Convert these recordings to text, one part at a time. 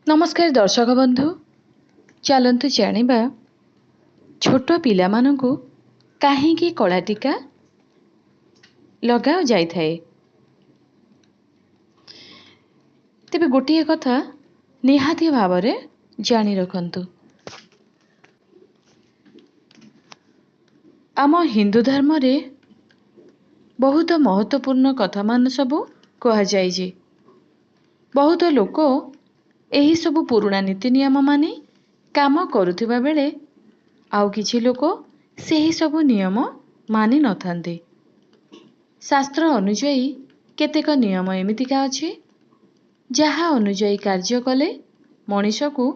नमस्कार दर्शक बंधु, चलतु जानिबा छोट पिलामानंकु काहेकि कला टीका लगा जाय थाए। तेबे गोटिए कथा निहाती भावरे जानी रखंतु। आम हिंदू धर्म रे बहुत महत्वपूर्ण कथा मान सबु कहा जायजे। बहुत लोक एही सबु पुराना नीति नियम माने काम करुथिबा बेले आउ किछि लोक सेही सबु नियम मानि नथांते। शास्त्र अनुଯାयी केतेक नियम एमितिका अछि जहा अनुଯାयी कार्य कले मनुष्य को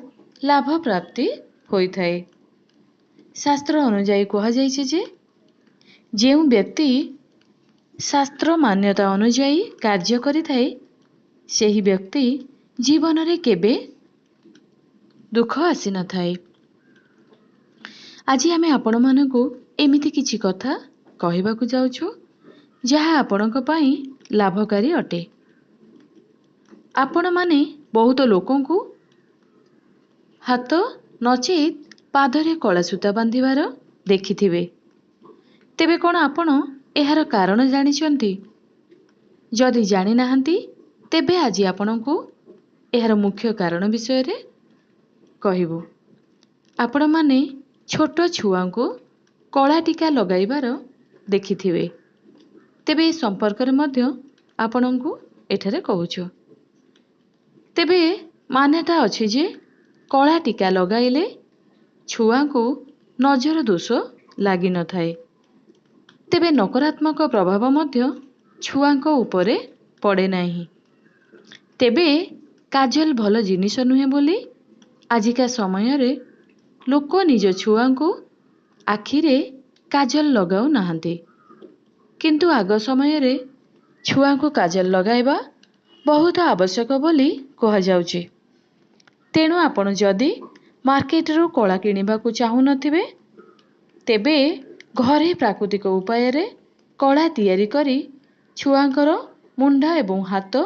लाभ प्राप्ति होई थाए। शास्त्र अनुଯାयी कहा जायछि जे जेउ व्यक्ति शास्त्र मान्यता अनुଯାयी कार्य करि थाए सेही व्यक्ति जीवन रे केबे दुख आसी न थाए। आज आमे आपण मानकु एमिति किछि कथा कहिबाकु जाउछु जहा आपणक पई लाभकारी अटे। आपण माने बहुत लोकंकु हाथ नचेत पादरे कला सूता बांधिबार देखिथिबे। तेबे कोन आपण एहार कारण जानिचंती? जदि जानि नाहंती तेबे आज आपणकु एहार मुख्य कारण विषय रे कहिबु। आपण माने छोट छुआंकु कला टीका लगाइबार देखिथिबे। तेबे ए संपर्क रे मध्य आपणकु एठारे कहूछु। तेबे मान्यता अछि जे कला टीका लगाइले छुआंकु नजर दोष लागि न थाए। तेबे नकारात्मक प्रभाव मध्य छुआंक उपरे पड़े नाही। तेबे काजल भल जिनिस नुहे बोली आजिका समय रे लोक निज छुआंकु आखिरे काजल लगाउ नाहंती। किंतु आग समय रे छुआंकु काजल लगाइबा बहुत आवश्यक बोली कहा जाउची। तेणु आपण जदि मार्केट रो कला किनिबाकु चाहू नथिबे तेबे घरे प्राकृतिक उपाय रे कला तैयारी करी छुआंकर मुंडा एवं हाथ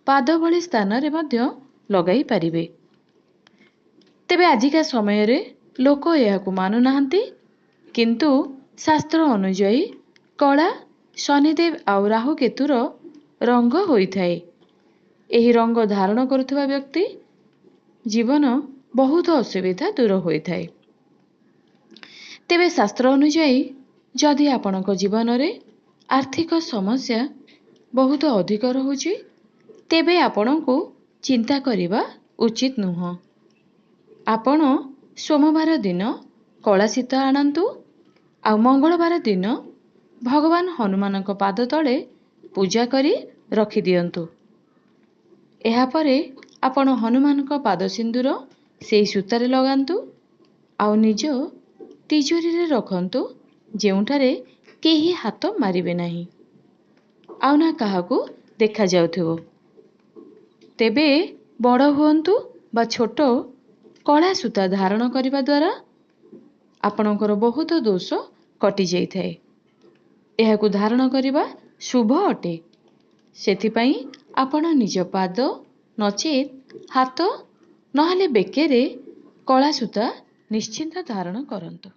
पाद भली स्थान रे मध्य लगाई पारिबे। तेबे आजिका समय रे लोक एहाकु मानु नाहंती। किंतु शास्त्र अनुଯାयी कला शनिदेव आउ राहु केतुर रंग होई थाए। एही रंग धारण करुथबा व्यक्ति जीवन बहुत असुविधा दूर होई थाए। तेबे शास्त्र अनुଯାयी जदि आपणक जीवन रे आर्थिक समस्या बहुत अधिक रहुची तेबे आपणकु चिंता करिबा उचित नुह। आपण सोमवार दिन कला सीता आनंतु आ मंगलवार दिन भगवान हनुमानक पाद तले पूजा करी रखि दियंतु। एहा परे आपण हनुमानक पाद सिंदूर सेई सूतारे लगांतु आ निज तिजोरी रे रखंतु जेउठारे केही हाथ मारिबे नाही आउ ना काहाकू देखा जाउथिबो। तेबे बड़ हुअंतु बा छोट कला सूता धारण करिबा द्वारा आपणकर बहुत दोष कटि जाई थाए। एहाकू धारण करिबा शुभ अटे। सेथिपई आपण निज पाद नचेत हाथ नहले बेकेरे कला सूता निश्चिंत धारण करंतु।